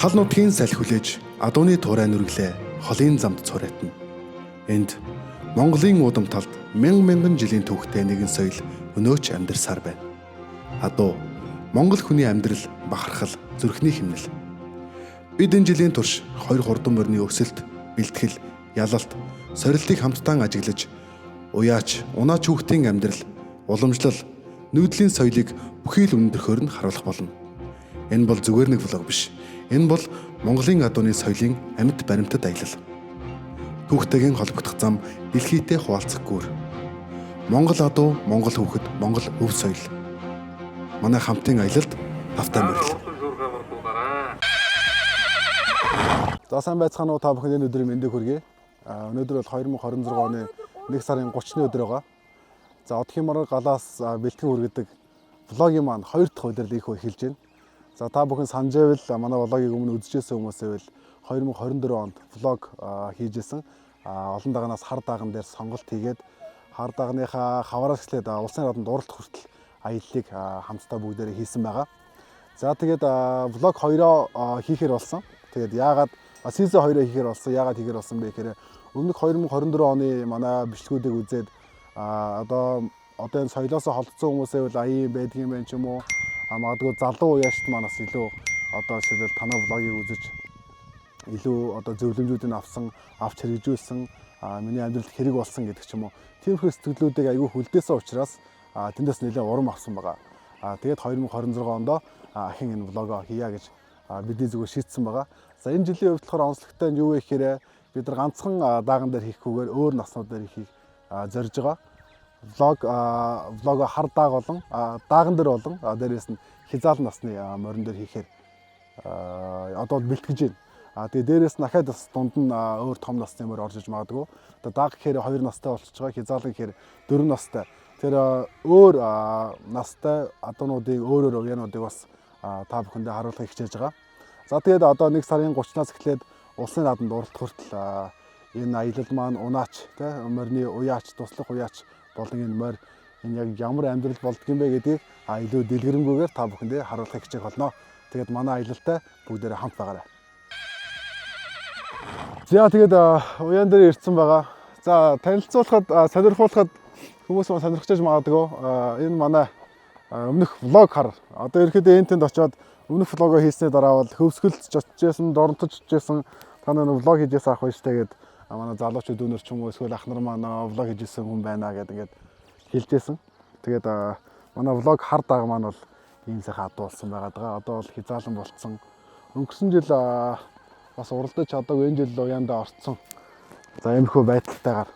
Тал нутгийн салхи хүлээж адууны туурай нүргэлээ холын замд цуурайтна. Энд Монголын удам талд мянган жилийн түүхтэй нэгэн соёл өнөөч амьдарсаар байна. Адуу Монгол хүний амьдрал бахархал зүрхний хэмнэл. Бид энэ жилийн турш 2-3 морины өсөлт, бэлтгэл, ялалт, сорилтыг хамтдаа ажиглаж, уяач, унаач хүүхдийн амьдрал, уламжлал, нүүдлийн соёлыг бүхий л өндөрлөхөөр нь харуулах болно. Энэ бол зүгээр нэг влог биш. Энэ бол Монголын адууны соёлын амьд баримтат аялал. Түүхтэйгийн холбогдох зам дэлхийдээ хуваалцахгүйр. Монгол адуу, Монгол хүүхэд, Монгол өв соёл. Манай хамтын аялалд тавтай мөрөл. За сайн байцгаана уу та бүхэн энэ өдрийн мэндийг хүргэе. Өнөөдөр бол 2026 оны 1 сарын 30-ны өдөр байгаа. За одхийн марга галаас бэлтгэн хүргэдэг влогийн маань 2 дахь удирдал их эхэлж байна. За та бүхэн санаж байвал манай влогийг өмнө үзчихсэн хүмүүс байвал 2024 онд влог хийжсэн. Олон даганаас хар даган дээр сонголт хийгээд хар дагныхаа хавараас эхлээд улсын раданд уралт хүртэл аяллыг хамтдаа бүгдээрээ хийсэн байгаа. За тэгээд влог 2-оо хийхээр болсон. Тэгээд яагаад сизон 2-оо хийхээр болсон? Яагаад хийхээр болсон бэ гэхээр өмнөх 2024 оны манай бичлэгүүдийг үзээд одоо энэ соёлоос холдсон хүмүүсээ бол аян байдгийн байх юм уу? Магадгүй залуу уяачт манаас илүү одоо жишээлбэл танай влогийг үзэж илүү одоо зөвлөмжүүдийг авч хэрэгжүүлсэн, миний амьдралд хэрэг болсон гэдэг ч юм уу. Тиймэрхүү сэтгэлүүдийг аягүй хүлдээсэн учраас тэндээс нэлээд урам авсан байгаа. Тэгээд 2026 онд ахин энэ влогоо хийя гэж бидний зүгээр шийдсэн байгаа. За энэ жилийн хувьд болохоор онцлогтой нь юу вэ гэхээр бид нар ганцхан дааган дээр хийхгүйгээр өөр наснууд дээр хийх зорж байгаа. Влого хар дааг болон дааган дээр болон дээрээс нь хязаалан насны морин дээр хийхээр одоо бэлтгэж байна. Тэгээ дээрээс нь дахиад бас дунд нь өөр том насны морь орж иж магадгүй. Одоо дааг гэхээр 2 настай болчихж байгаа, хязаалан гэхээр 4 настай. Тэр өөр настай адуунуудыг өөр уяануудыг бас та бүхэндээ харуулахыг хичээж байгаа. За тэгээд одоо 1 сарын 30-наас эхлээд улсын раданд уралт хүртэл энэ аялал маань унаач морины уяач, туслах уяач болон энэ морь энэ яг ямар амьдрал болдгийм бэ гэдгийг илүү дэлгэрэнгүйгээр та бүхэндээ харуулахыг хичээх болно. Тэгээд манай аялалтай бүгдээрээ хамт байгаарай. За тэгээд уяан дээр ирсэн байгаа. За танилцуулахад, сонирхуулахад хүмүүс маань сонирхож магадгүй. Энэ манай өмнөх влог хар. Одоо ерөөхдөө энэ тэнд очиод өмнөх влогоо хийсний дараа бол хөвсгөлж очижсэн, дорнтож очижсэн, та нэг влог хийжсэн ах байж тэгээд манай залуучууд дүүнер ч юм уу эсвэл ах нар маань влог хийжсэн хүн байна гэдэг ингээд хэлжсэн. Тэгээд манай влог хар дааг маань бол ийм сайхан адуу болсон байгаа даа. Одоо бол хязаалан болцсон. Өнгөрсөн жил бас уралдаж чадаагүй энэ жил уяандаа орцсон. За иймэрхүү байдалтайгаар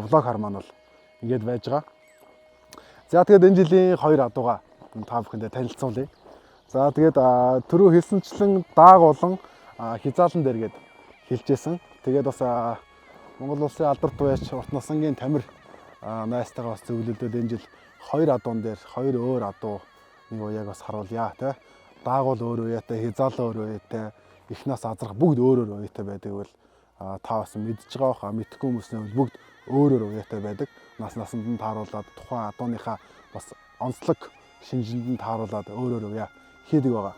влог хар маань бол ингээд байж байгаа. За тэгээд энэ жилийн 2 адууга та бүхэндээ танилцуулъя. За тэгээд түрүү хэлсэнчлэн дааг болон хязаалан дээр гээд хэлжсэн. Тэгээд бас Монгол улсын алдарт уяач урт насангийн Тамир найстайгаа бас зөвлөлдөөд энэ жил 2 адуун дээр 2 өөр адуу нэг уяаг бас харуулъя тий. Дааг бол өөр уяатай, хязаалан өөр уяатай, их нас азрах бүгд өөр уяатай байдаг бол та бас мэдж байгаа хаа мэдхгүй хүмүүсний бүгд өөр уяатай байдаг. Насанд нь тааруулаад тухайн адууныхаа бас онцлог шинжинд нь тааруулаад өөр уяа хийдэг байгаа.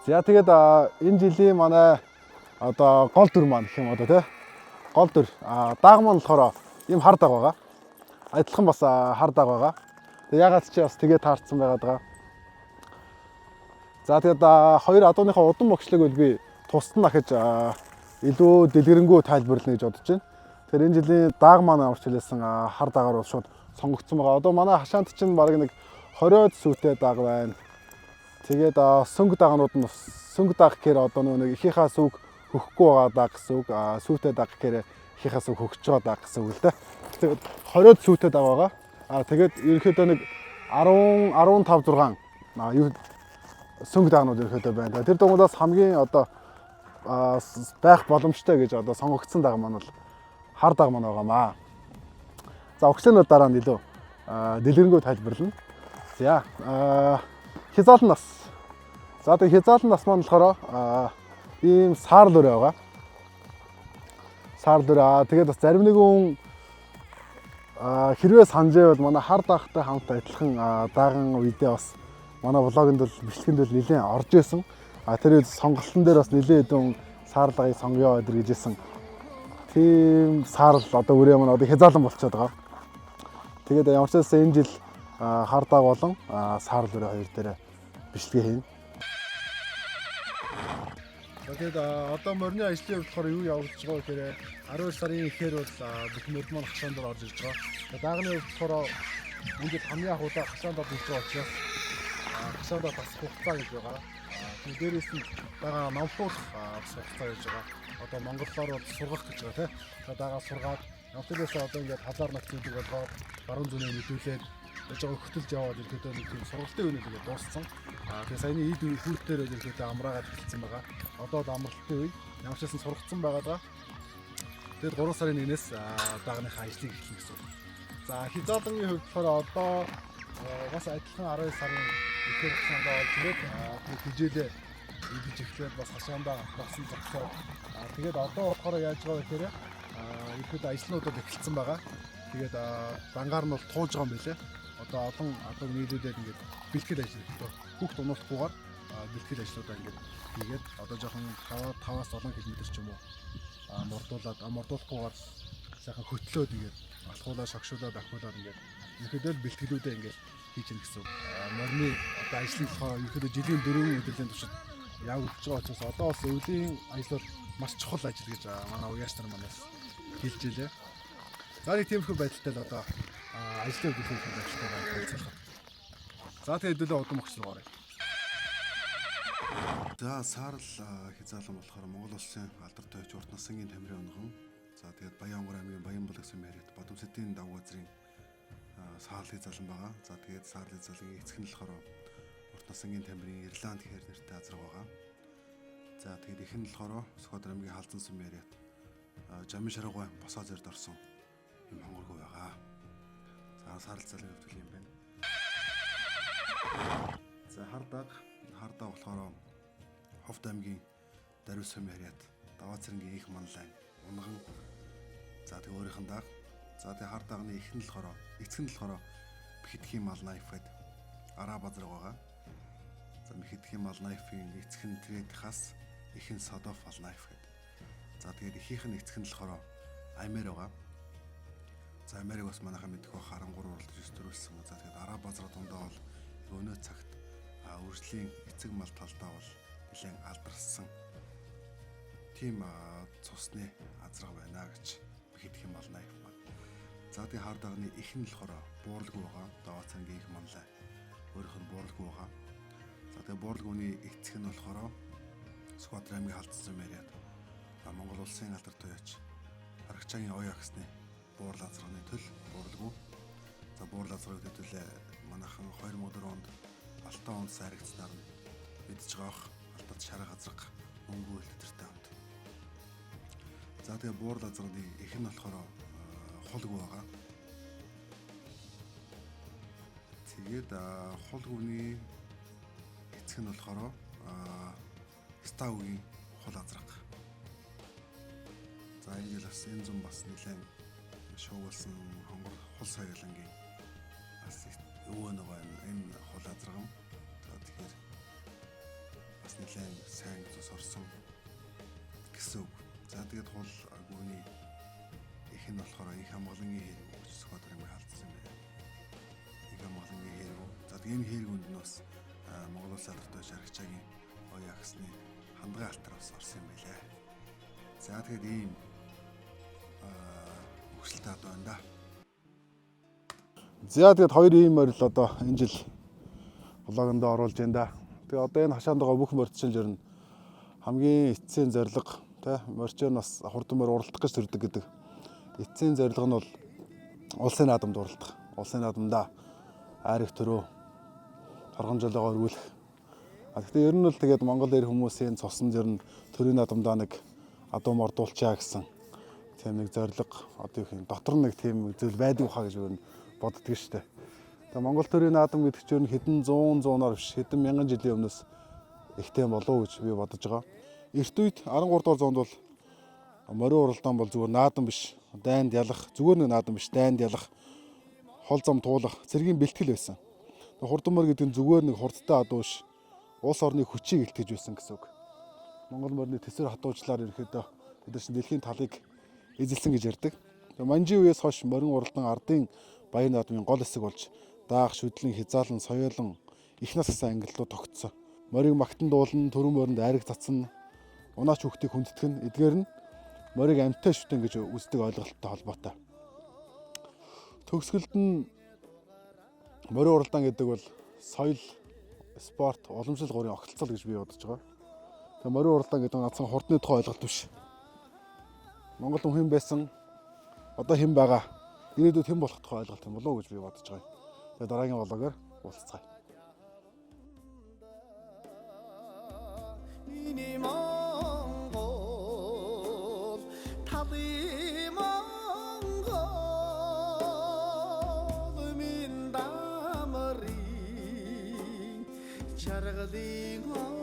За тэгээд энэ жилийн манай одоо гол дүр маань гэх юм одоо тий. Гол дүр дааг маань болохоор ийм хар дааг байгаа. Адилхан бас хар дааг байгаа. Тэг ягаад ч бас тэгээ таарсан байгаад байгаа. За тэгээд 2 адууныхаа удам багшлыг бол би тусад нь дахиж илүү дэлгэрэнгүй тайлбарлана гэж бодож байна. Тэгэхээр энэ жилийн дааг маань авч хэлсэн хар даагаар бол шууд сонгогдсон байгаа. Одоо манай хашаант чинь баг нэг 20-од сүүтэй дааг байна. Тэгээд сөнгө даагнууд нь сөнгө дааг гэхээр одоо нэг ихийнхаа сүг хөхөхгүй байгаа дааг гэсэн үг. Сүүтэй дааг гэхээр ихийнхаа сүг хөгж байгаа дааг гэсэн үг л дээ. Тэгээд 20-од сүүтэй дааг байгаа. Тэгээд ерөнхийдөө нэг 10-15-6 юу сөнгө даагнууд ерөнхийдөө байна. Тэр дугуйдаас хамгийн одоо байх боломжтой гэж одоо сонгогдсон дааг маань бол хар дааг маань байгаамаа. За өгчлөнүүд дараа нь илүү дэлгэрэнгүй тайлбарлана. За хязаалан нас. За тэгээд хязаалан нас маань болохоор ийм саар лүр байгаа. Саар лүр тэгээд бас зарим нэг хүн хэрвээ санаж байвал манай хар даагтай хамт адилхан дааган үедээ бас манай влогонд бол бичлэгэнд бол нэлээд орж исэн. Тэр үед сонголтын дээр бас нэлээд хэдэн саарлагыг сонгоё өдр гэжсэн. Тийм саарл одоо үрээ маань одоо хязаалан болчиход байгаа. Тэгээд ямар ч байсан энэ жил хардаг болон саарл өрөө хоёр дээр бичлэгээ хийнэ. Тэгээд одоо морины ажлын хувьд болохоор юу явагдаж байгаа гэхээр 12 сарын ихээр бол бүх морд маань хашаанд орж ирж байгаа. Тэгээд даагны хувьд болохоор ингээд хамгийн анх удаа хашаанд орж ирж байгаа учраас хашаанд тасах хугацаа гэж байгаа. Тэгээд дээрээс нь дагаа номлуулах хугацаа гэж байгаа. Одоо монголоор бол сургах гэж байгаа тийм. Тэгээд дагаа сургаад явталээс одоо ингээд хазар нөхцөлийг болгоод баруун зүнээ мэдүүлээд яаж байгаа хөтөлж яваад ирэхэд нэг тийм сургалтын үеийг ингээд дууссан. Тэгээ саяны ийд хүүхдээр ирэхэд амраагаад эхэлсэн байгаа. Одоо амралтын үе ямар ч байсан сургацсан байгаа. Тэгээд 3 сарын 1-ээс даагныхаа ажлыг эхлэх гэсэн. За хязгаарлалын хувьд болохоор одоо бас адилхан 12 сарын ихээр хасаандаа болж ирээд хижээлээ идэж эхлээд бас хашаандаа басан зогсоод тэгээд одоо болохоор яаж байгаа вэ гэхээр ихэд ажлуудад эхэлсэн байгаа. Тэгээд дангаар нь бол тууж байгаа юм билээ. Одоо олон нийлүүлээд ингээд бэлтгэл ажил хийдэг. Хүүхд унуулахгүйгээр бэлтгэл ажлуудаа ингээд хийгээд одоо жоохон 5-аас 7 км ч юм уу мордуулахгүйгээр сайхан хөтлөөд ингээд алхуулаад шогшуулаад авахуулаад ингээд ерөөдөө бэлтгэлүүдээ ингээд хийж гэнэ гэсэн. Морины одоо ажлын болохоор ерөөдөө жилийн 4 өдрийн туршид явагдаж байгаа учраас одоо бас өвлийн ажил бол маш чухал ажил гэж манай уяас нар манаас хэлж илээ. За нэг тиймэрхүү байдалтай л одоо ажлын хөдөлгөөний ажиллагаа байцаалах. За тэгээд хэдүүлээ удам өгч сургаарай. За саарл хязгаарлан болохоор Монгол улсын алдар тойч урт насангийн тамирын онохон. За тэгээд Баянгор аймгийн Баянбул гэсэн мэрэгт Бадамсэдийн давуу газрын саарл хязгаарлан байгаа. За тэгээд саарл хязгаарлын эцэг нь болохоор урт насангийн тамирын Ирланд гэхэр нэртэй азар байгаа. За тэгээд их нь болохоор Сүхбаатар аймгийн Халзан сүм мэрэгт Жамин шаргуй босоо зэрд орсон юм хонгоргүй байгаа. За саарл хязгаарлын хөвтөл юм байна. За хардаг болохоор Ховд аймгийн Даруй сүм мэрэгт даваа цэрэнгийн их манлайн унган. За тэг өөрийнх нь даг. За тэг хар дагны эцэг нь болохоор Бэхэтхийн мал найфад араа базар байгаа. За Бэхэтхийн мал найфын эцэг нь Трэдхас ихэн Содоф мал найф гэдэг. За тэгээд эхийнх нь эцэг нь болохоор Амер байгаа. За Америк бас манайхан мэдэх харангуй уралдаж төрүүлсэн. За тэгээд араа базар дундаа бол өнөө цагт үржлийн эцэг мал талдаа бол нэлээд алдарсан тийм цусны азраг байна гэж Бэхэтхийн мал найф маань. За тэгээд хар дагны их нь болохоор бууралгүй байгаа. Даваа цангийн их манлай өөрийнх нь бууралгүй байгаа. За тэгээд бууралгүйний эцэг нь болохоор Сүхбаатар аймгийн Халзан мэрэгт Монгол улсын алдар туяач Аргачаагийн оё агсны буурал азрагны төл бууралгүй. За буурал азрагыг төдөлөө манайхан 2004 онд Алтан онд сайрагдсанаар нь мэдж байгаах Алтад шарах азраг мөнгө үлдэртэй хамт. За тэгээ буурал азрагны их нь болохоор хулгүй байгаа. Тэгээд хулгүйний эцэг нь болохоор Стаугийн хул азраг. За энэ бас энэ зам бас нэлээд шуугуулсан хонгор хул соёлонгийн бас өвөө нөгөө энэ хул азраг юм. За тэгэхээр бас нэлээд сайн зүс орсон гэсэн үг. За тэгээд хул гүний их нь болохоор их хамгаалангийн хэрэг гэж Сүхбаатар аймгийн Халзан юм байна. Их хамгаалангийн хэрэг. За тэгээд энэ хэрэгүнд нь бас Монгол улс алдар туяач Аргачаагийн оё агсны хандгай алтар бас орсон юм байлаа. За тэгээд ийм өгсөлтэй одоо байна да. За тэгээд хоёр ийм морил одоо энэ жил влогонд оруулж байна да. Тэгээд одоо энэ хашаанд байгаа бүх морьчил ер нь хамгийн эцсийн зорилго тий морьчоор нас хурдан морь уралдах гэж төрдөг гэдэг. Эцсийн зорилго нь бол улсын наадамд уралдах. Улсын наадамдаа айрх төрөө торгон жолоогоо өргүүлэх. Гэхдээ ер нь бол тэгээд Монгол эр хүмүүсийн цуснд ер нь төрийн наадамдаа нэг адуу мордуулчаа гэсэн тийм нэг зорилго одоо юу юм дотор нэг тийм зүйл байдаг хаа гэж өөр нь боддөг шүү дээ. Тэгээд Монгол төрийн наадам гэдэг чинь хэдэн зуунаар биш хэдэн мянган жилийн өмнөөс ихтэй болов гэж би бодож байгаа. Эрт үед 13 дугаар зуунд бол морин уралдаан бол зүгээр наадам биш, дайнд ялах, зүгээр нэг наадам биш, дайнд ялах, хол зам туулах, цэргийн бэлтгэл байсан. Хурдан морь гэдэг нь зүгээр нэг хурдтай адуу биш. улс орны хүчийг илтгэж байсан гэсэн үг. Монгол морины тэсвэр хатуужлаар ерөөхдөө бид нар чинь дэлхийн талыг эзэлсэн гэж ярьдаг. Тэгээ Манжин үеэс хойш морин уралдаан ардын баяр наадмын гол хэсэг болж даах, шүтлэн, хязаалан, соёолон их нас гэсэн ангиллууд тогтсон. Морийг магтан дуулан, төрөн моринд айраг цацсан, унаач хүүхдийг хүндэтгэн, эдгээр нь морийг амьтаа шүтэн гэж үздэг ойлголттой холбоотой. Төгсгөлд нь морин уралдаан гэдэг бол соёл, спорт, уламжлал гурийн огтлцол гэж би бодож байгаа. Тэгээ морин уралдаан гэдэг нь ганцхан хурдны тухай ойлголт биш. Монгол хүн хэн байсан, одоо хэн байгаа, ирээдүйд хэн болох тухай ойлголт юм болов уу гэж би бодож байгаа. Тэгээ дараагийн влогоор уулзцгаая. Chargaling